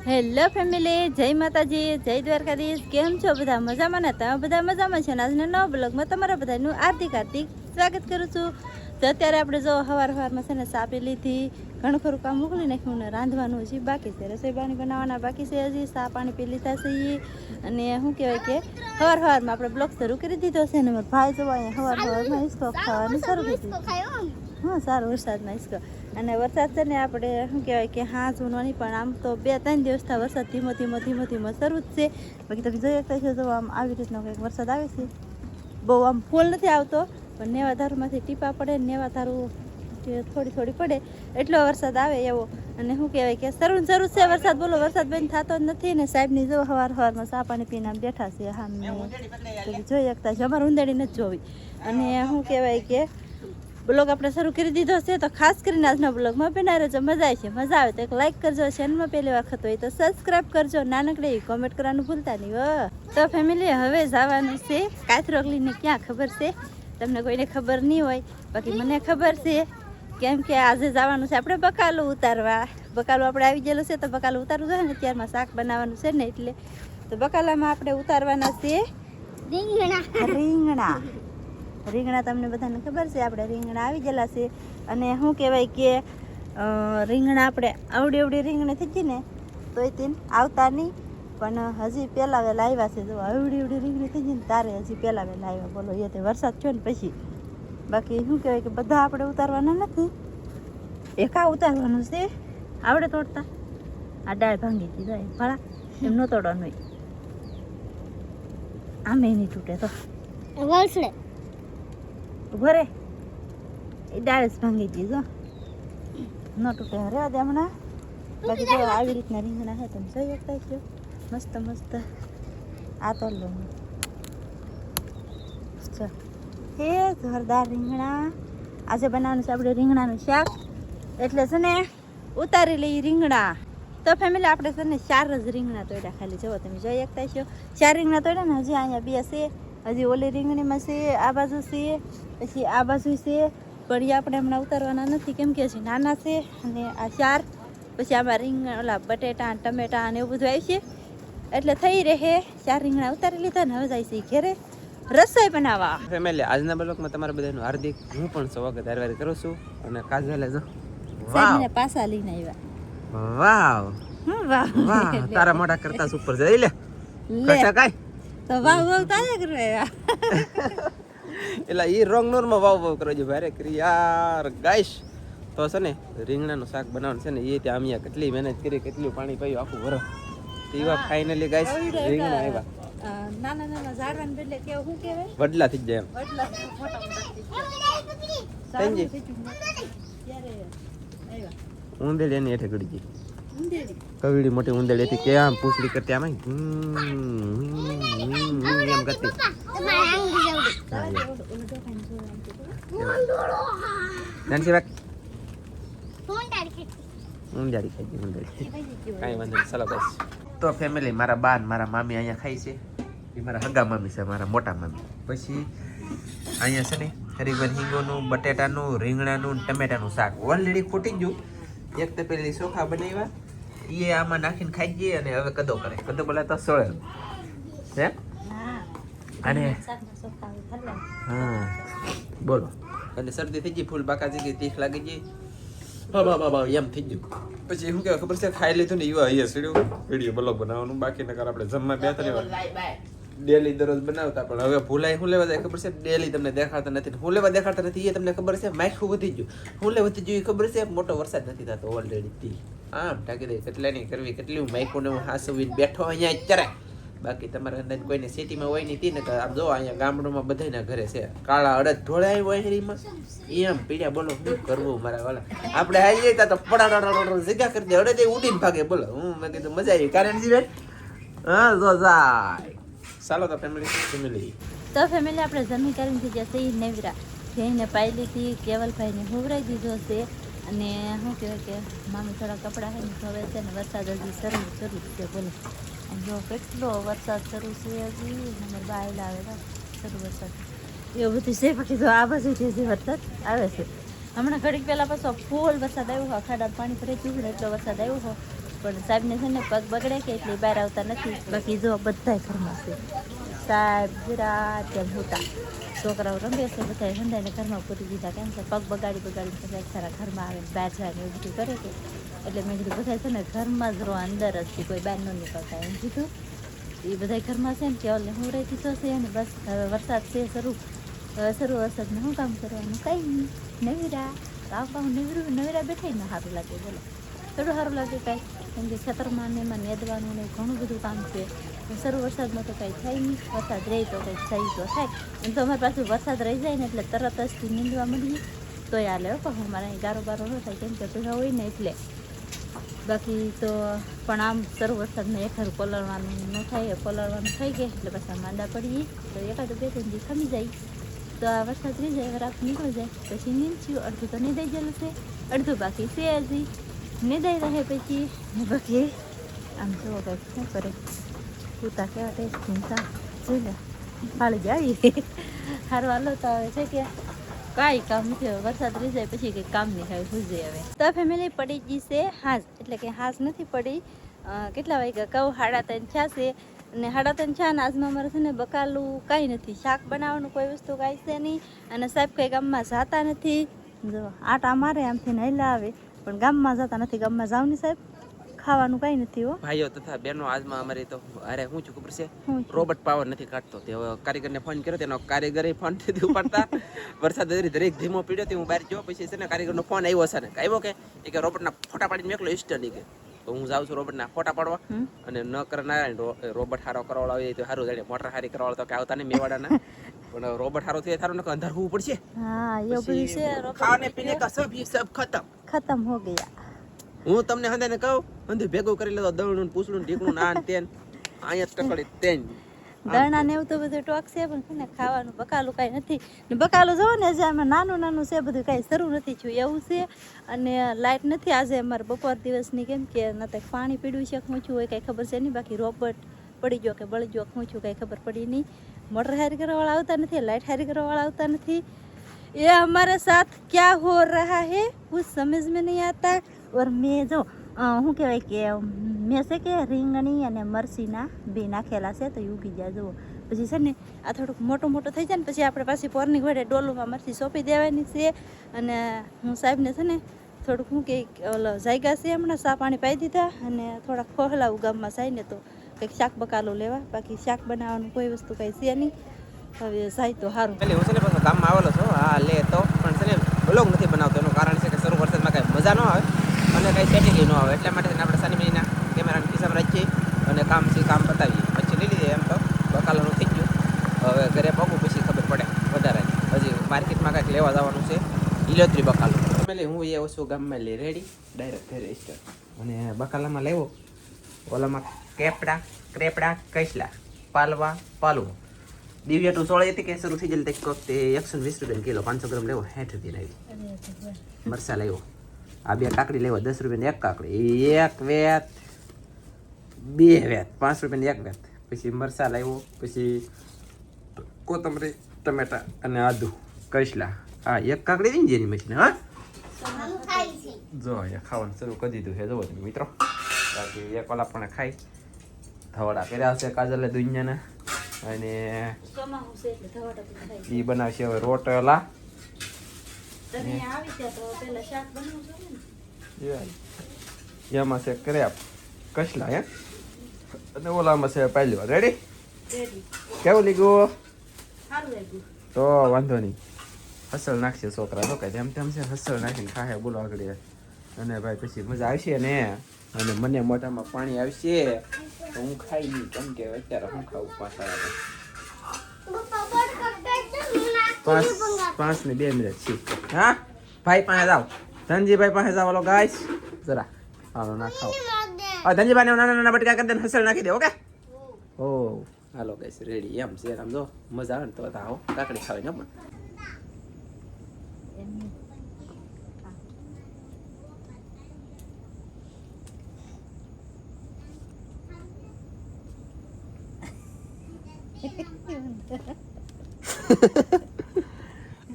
Hello family, જય માતાજી, જય દ્વારકાધીશ. કેમ છો બધા? મજામાં ને? તમે બધા મજામાં છો ને? આજના નવા બ્લોગમાં તમારા બધાનું હાર્દિક સ્વાગત કરું છું. તો અત્યારે આપણે જો સવારમાં છે ને ચા પી લીધી, ઘણું ખરું કામ મોકલી નાખ્યું ને રાંધવાનું હજી બાકી છે, રસોઈ પાણી બનાવવાના બાકી છે, હજી ચા પાણી પી લીધા છે. અને શું કહેવાય કે સવારમાં આપણે બ્લોગ શરૂ કરી દીધો છે ને મારા ભાઈ જો અહીંયા સવારમાં હિસ્કો ખાવાનું શરૂ કરી દીધું. હા, સારો વરસાદમાં હિસ્કો. અને વરસાદ છે ને આપણે શું કહેવાય કે હા જૂનો નહીં, પણ આમ તો 2-3 દિવસથી વરસાદ ધીમો શરૂ જ છે. બાકી તમે જોઈ શકતા છો જો આમ આવી રીતનો કંઈક વરસાદ આવે છે. બહુ આમ ફૂલ નથી આવતો, પણ નેવાધારુમાંથી ટીપા પડે, નેવાધારું થોડી પડે એટલો વરસાદ આવે એવો. અને શું કહેવાય કે શરૂ છે વરસાદ. બોલો, વરસાદ બંધ થતો જ નથી ને. સાહેબની જો સવારમાં ચા પાણી પીને આમ બેઠા છે. હા, જોઈ શકતા છે, અમારે ઊંધાડી નથી જોવી. અને શું કહેવાય કે બ્લોગ આપણે શરૂ કરી દીધો છે, તો ખાસ કરીને આજના બ્લોગમાં બના રહેજો. મજા આવે તો એક લાઈક કરજો, ચેનલમાં પહેલી વખત હોય તો સબસ્ક્રાઈબ કરજો, નાનકડી કોમેન્ટ કરવાનું ભૂલતા નહીં હો. તો ફેમિલી, હવે જવાનું છે કાથરોગલીને. ક્યાં ખબર છે તમને? કોઈને ખબર નહીં હોય, બાકી મને ખબર છે. કેમ કે આજે જવાનું છે આપણે બકાલું ઉતારવા. બકાલું આપણે આવી ગયેલું છે, તો બકાલું ઉતારવું જોઈએ ને. ત્યારમાં શાક બનાવવાનું છે ને, એટલે તો બકાલામાં આપણે ઉતારવાના છે રીંગણા. તમને બધાને ખબર છે આપણે રીંગણા આવી ગયેલા છે. અને શું કહેવાય કે રીંગણા આપણે આવડી રીંગણી થઈ ગઈ ને તોય તેને આવતા નહીં, પણ હજી પહેલાં વહેલા આવ્યા છે. જો આવડી રીંગણી થઈ ગઈ ને તારે હજી પહેલાં વહેલા આવ્યા. બોલો, એ તે વરસાદ થયો ને પછી. બાકી શું કહેવાય કે બધા આપણે ઉતારવાના નથી, એકા ઉતારવાનું છે. આવડે તોડતા આ ડાળ ભાંગી દીધી ભલા, એમ ન તોડવાનું હોય. આમે નહીં તૂટે તો વળસડે ભરે એ ડાળ જ ભાંગી દીધો, ન તૂટે. રહેવા દે હમણાં. બાકી જો આવી રીતના રીંગણા છે, તમે જોઈ શકતા છો. મસ્ત આ તો લો હે જોરદાર રીંગણા. આજે બનાવવાનું છે આપણે રીંગણાનું શાક, એટલે છે ને ઉતારી લઈ રીંગણા. તો ફેમિલી, આપણે છે ને 4 જ રીંગણા તોડ્યા ખાલી. જુઓ, તમે જોઈ શકતા છો 4 રીંગણા તોડ્યા ને. હજી અહીંયા 2 છે, હજી ઓલી રીંગણીમાં છે, આ બાજુ છે, પછી આ બાજુ છે. પણ એ આપણે હમણાં ઉતારવાના નથી, કેમ કે હજી નાના છે. અને આ 4 પછી આમાં રીંગણા ઓલા બટેટા ટમેટા અને એવું બધું આવી છે, એટલે થઈ રહે. 4 રીંગણા ઉતારી લીધા ને હવે જાય છે ઘેરે રસોઈ બનાવવા. ફેમિલી, આજના બ્લોગમાં તમારા બધાનું હાર્દિક હું પણ સ્વાગત હારવારી કરું છું. અને કાજલે જો સાહેબને પાસા લઈને આવ્યા. વાવ વાહ, તારા મોઢા કરતા સુપર જઈ લે કાઈ તો વાવ તાજા કરવા એટલે ઈ રોંગ નોરમાં વાવ કરો છો ભારે કરી યાર ગાઈસ. તો છે ને રીંગણાનું શાક બનાવવાનું છે ને, એ ત્યાં આમિયા કેટલી મહેનત કરી, કેટલું પાણી પાયું આખું વરસ. એવા ફાઇનલી ગાઈસ રીંગણા આવ્યા. નાના ઝાડવાને બદલે કેવું શું કહેવાય, વડલા થઈ જાય એમ. વડલા ઊંધેડી એની હેઠે ગળી ગઈ. કવિડી મોટી ઊંધેડી હતી કે આમ પૂછડી કરતી આમ એમ કરતી. ઊંધાડી ખાઈ ગઈ ઊંધાડી. કાંઈ વાંધો નહીં, ચાલો બસ. તો ફેમિલી, મારા બા ને મારા મામી અહીંયા ખાઈ છે. એ મારા હગા મામી છે, મારા મોટા મામી. પછી અહીંયા છે ને હરીબર હિંગોનું, બટેટાનું, રીંગણાનું, ટમેટાનું શાક ઓલરેડી ખૂટી ગયું. એક તો પેલી ચોખા બનાવ્યા, એ આમાં નાખીને ખાઈ ગઈ. અને હવે કદો કરે, કદો બોલા તો સળે હે. અને હા બોલો. અને શરદી થઈ ગઈ, ફૂલ બાકા થઈ ગઈ, તીખ લાગી ગઈ, બાબા એમ થઈ ગયું. પછી શું કહેવાય ખબર છે, ખાઈ લીધું ને એવા અહીંયા સીડ્યું વિડીયો બ્લોગ બનાવવાનું બાકી. નકર આપણે જમવા 2-3 વાર ડેલી દરરોજ બનાવતા, પણ હવે ભૂલાય. શું લેવા જાય ખબર છે, ડેલી તમને દેખાતા નથી. હું લેવા દેખાતા નથી એ તમને ખબર છે. માઇખું વધી ગયું, હું લેવા વધી ગયું એ ખબર છે. મોટો વરસાદ નથી થતો ઓલરેડી. આમ ટાકી દે કેટલા નહીં કરવી, કેટલી માઇખું ને હું હાસવીને બેઠો અહીંયા અત્યારે. બાકી તમારા અંદર કોઈને સિટીમાં હોય નહીં તી ને. આમ જો અહીંયા ગામડામાં બધાના ઘરે છે કાળા અડદ ઢોળાય હોય હેરીમાં એમ પીડ્યા. બોલો શું કરવું મારા વાલા? આપણે હાલીએ તો પડા જગ્યા કરી દે, અડદ ઉડીને ભાગે. બોલો, હું મેં કીધું મજા આવી કારણ જીવે. હા જો જાય. ચાલો તો ફેમિલી તો ફેમિલી, આપણે જમી કરીને થઈ ગયા છે નેવરા. જઈને પાઈ લીધી, કેવલભાઈને હુવરાઈ દીધો છે. અને શું કહેવાય કે મામી થોડા કપડાં છે ને હવે છે ને વરસાદ હજી શરૂ છે. બોલો, જો કેટલો વરસાદ શરૂ છે હજી. અમારે બાય આવે શરૂ વરસાદ એવું બધું છે. બાકી તો આ બાજુથી જે વરસાદ આવે છે. હમણાં ઘડીક પહેલાં પાછો ફૂલ વરસાદ આવ્યો હોય, ખાડા પાણી ભરાઈ ગયું એટલો વરસાદ આવ્યો હોય. પણ સાહેબને છે ને પગ બગડે કે એટલે બહાર આવતા નથી. બાકી જો બધાય ઘરમાં છે. સાહેબ જરા તેમ હોતા છોકરાઓ રમે છે બધા હંધાઈને ઘરમાં પૂરી દીધા. કેમ છે પગ બગાડી બધા સારા ઘરમાં આવે બહાર જાય ને એવું બધું કરે કે એટલે મેં કીધું બધા છે ને ઘરમાં જ રહો, અંદર જ છે, કોઈ બહાર ન નીકળતા એમ કીધું. એ બધા ઘરમાં છે ને કે ઓલે હું રહી દીધો છે અને બસ હવે વરસાદ છે શરૂ વરસાદને શું કામ કરવાનું, કંઈ નહીં, નવીરા આવું નવીરા બેઠાય ને સારું લાગે. બોલો થોડું સારું લાગે કાંઈ, કેમ કે ખેતરમાં ને એમાં નેદવાનું ને ઘણું બધું કામ છે. શરૂ વરસાદમાં તો કાંઈ થાય નહીં, વરસાદ રહે તો કંઈક થઈ તો થાય. એમ તો અમારી પાસે વરસાદ રહી જાય ને એટલે તરત જ નીંદવા મળીએ તોય હાલે. પણ અમારે અહીં ગારો બારો ન થાય કેમ કે ભેગા હોય ને એટલે. બાકી તો પણ આમ શરૂ વરસાદમાં એકારું પલળવાનું ન થાય, પલળવાનું થઈ ગયા એટલે પાછા માંદા પડીએ તો એકાદું 2-3 દી ખમી જાય તો આ વરસાદ રહી જાય, રાત નીકળી જાય પછી નીંદચ્યું. અડધું તો નીંદાઈ ગયેલું છે, અડધું બાકી છે હજી નીંદાઈ રહે પછી. બાકી આમ જુઓ કંઈક શું કરે પૂતા કેવા ટેસ્ટ ચિંતા જોઈ લે ફાળી જાય હારું હાલો તો આવે છે કે કાંઈ કામ નથી. વરસાદ રહી જાય પછી કંઈ કામ નહીં થાય, ભૂલ જાય. હવે તો ફેમિલી પડી ગઈ છે હાજ, એટલે કે હાજ નથી પડી. કેટલા વાગ્યા કહું 3:30 થયા છે અને 3:30 થયા ને આજમાં અમારે છે ને બકાલું કાંઈ નથી, શાક બનાવવાનું કોઈ વસ્તુ કાંઈ છે નહીં. અને સાહેબ કંઈ ગામમાં જતા નથી, જો આટા મારે આમથી નહેલા આવે પણ ગામમાં જતા નથી. ગામમાં જાવ ને સાહેબ ખાવાનું કાંઈ નથી. હો ભાઈઓ તથા બહેનો, આજમાં અમારી તો અરે શું છું ખબર છે, રોબોટ પાવર નથી કાઢતો. તે હવે કારીગરને ફોન કર્યો, તેનો કારીગરે ફોન નથી ઉપાડતા. વરસાદ દરેક ધીમો પીડ્યો તે હું બહાર ગયો, પછી છે ને કારીગરનો ફોન આવ્યો છે ને આવ્યો કે રોબોટના ફોટા પાડીને મેકલો ઇન્સ્ટન્ટ કે. તો હું જાઉં છું રોબોટના ફોટા પાડવા અને ન કરનારા રોબોટ હારો કરવાળો આવે તો સારું જાય, મોટર હારી કરવાળો તો કે આવતા નહીં મેવાડાના. પણ રોબોટ હારો થયો સારું, અંધાર હોવું પડશે. હા એવું બધું છે. ખાને પીને કા સબ ખતમ હો ગયા. હું તમને હંધાને કહું, હંધે ભેગું કરી લેતો દળનું પૂછડું ઢીકણું નાન તેન અહીંયા ટકડી તેન દળના ને એવું તો બધું ટોક છે પણ છે ને ખાવાનું બકાલું કાંઈ નથી. ને બકાલું જોવો ને જે આમાં નાનું છે બધું કાંઈ શરૂ નથી થયું એવું છે. અને લાઇટ નથી આજે અમારે બપોર દિવસની, કેમ કે ન તો પાણી પીડ્યું છે શું થયું હોય કાંઈ ખબર છે નહીં. બાકી રોબોટ પડી ગયો કે બળી ગયો શું થયું કાંઈ ખબર પડી નહીં. મોટર હારી કરવાવાળા આવતા નથી, લાઇટ હારી કરવાવાળા આવતા નથી. ये हमारे साथ क्या हो रहा है कुछ समझ में नहीं आता. और મેં જો શું કહેવાય કે મેં છે કે રીંગણી અને મરસીના બે નાખેલા છે તો એ ઉગી જાય. જુઓ પછી છે ને આ થોડુંક મોટું થઈ જાય ને પછી આપણે પાછી પોરની ઘોડે ડોલુમાં મરસી સોંપી દેવાની છે. અને હું સાહેબને છે ને થોડુંક શું કે ઓલો જાયગા છે હમણાં સા પાણી પાઈ દીધા અને થોડાક ખોહલાવું ગામમાં જાય ને તો કંઈક શાક બકાલું લેવા. બાકી શાક બનાવવાનું કોઈ વસ્તુ કંઈ છે નહીં. હવે જાય તો સારું. એટલે હું છે ને પાછો ગામમાં આવેલો છું, હા લે તો પણ છે ને બ્લોગ નથી બનાવતો. એનું કારણ છે કે શરૂ વરસાદમાં કાંઈ મજા ન આવે અને કાંઈ સેટિંગ ન આવે. એટલા માટે આપણે શનિ મહિના કેમેરાની ખિસ્સામાં રાખીએ અને કામ પતાવીએ. પછી લઈ લીધે એમ તો બકાલાનું થઈ ગયું. હવે ઘરે પગું પછી ખબર પડે વધારે. હજી માર્કેટમાં કાંઈક લેવા જવાનું છે, લીલોતરી બકાલું. એટલે હું એ ઓછું ગામમાં લઈ રેડી ડાયરેક્ટ ઘરે સ્ટાર્ટ. અને બકાલામાં લેવો ઓલામાં ક્રેપડા કૈસલા પાલવું દિવ્યા ટુ 16 હતી કે શરૂ થઈ જાય. એક વખતે 120 રૂપિયા કિલો, 500 ગ્રામ લેવો 60 રૂપિયા આવી. મરસા લેવો, આ 2 કાકડી લેવો 10 રૂપિયાની 1 કાકડી, 1 વેત 2 વેત 5 રૂપિયાની 1 વેત. પછી મરસા લાવ્યો, પછી કોથમરી ટમેટા અને આદુ કૈસલા. હા 1 કાકડી દઈ જેની મશીન. હા જો અહીંયા ખાવાનું શરૂ કરી દીધું છે જોવો તમે મિત્રો. બાકી એક ઓલા પણ ખાઈ ધવડા કર્યા છે કાજલે દુનિયાના. અને એ બનાવશે હવે રોટલા. એમાં છે ક્રેપ કસલા હે અને ઓલામાં છે પહેલી. રેડી કેવું લીધું તો વાંધો નહીં. હસલ નાખશે છોકરા તો કઈ તેમ છે હસલ નાખીને ખાહે બોલો આગળ. અને ભાઈ પછી મજા આવશે ને. અને મને મોઢામાં પાણી આવશે તો હું ખાઈ નહીં, કેમ કે અત્યારે હું ખાવું 5 ને 2 મિનિટ છે. હા ભાઈ પાસે જાઓ, ધનજીભાઈ પાસે જાઓ. ઓલો ગાઈસ જરા હાલો ના ખાઓ. ધનજીભાઈ નાના બટકા કરી દે, હસલ નાખી દે. ઓકે ઓ હાલો ગાઈસ રેડી. એમ છે આમ જો મજા આવે ને તો આવો કાકડી ખાવી ને.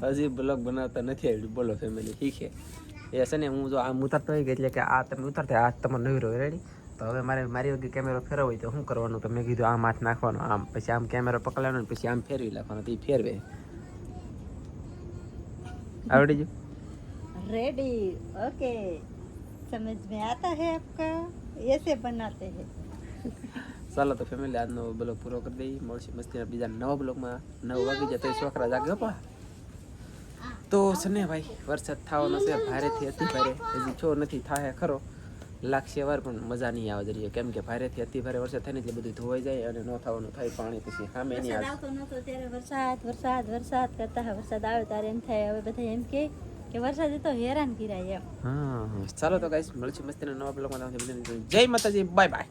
હજી બ્લોગ બનાવતા નથી આવડ્યું. બોલો ફેમિલી શીખે એ છે ને. હું જો આમ ઉતરતો હોય એટલે કે આ તમે ઉતરતા આ તમારે નવી રહ્યો રેડી. તો હવે મારી વગર કેમેરો ફેરવો હોય તો શું કરવાનું? તો મેં કીધું આમ હાથ નાખવાનો, આમ પછી આમ કેમેરો પકડવાનો ને પછી આમ ફેરવી નાખવાનો, તો એ ફેરવે. આવડી ગયું? रेडी ओके समझ में आता है आपका ऐसे बनाते हैं ચાલો તો ફેમિલી આજનો બ્લોગ પૂરો કરી દઈએ. મળશે મસ્તી બીજા નવા બ્લોગમાં. 9 વાગી જાય તો છોકરા જાગે પા. તો છે ને ભાઈ વરસાદ થવાનો છે ભારેથી અતિ ભારે. હજી છો નથી થાય ખરો, લાગશે વાર પણ મજા નહીં આવે જરીએ, કેમ કે ભારેથી અતિ ભારે વરસાદ થાય ને એટલે બધું ધોવાઈ જાય અને ન થવાનું થાય પાણી પછી સામે નહીં આવે. આવતો નતો ત્યારે વરસાદ વરસાદ વરસાદ કરતા હા, વરસાદ આવે ત્યારે એમ થાય હવે બધા એમ કે વરસાદ તો હેરાન કરાય એમ. હા ચાલો તો ગાઈસ મળશે મસ્તીના નવા બ્લોગમાં. જય માતાજી, બાય બાય.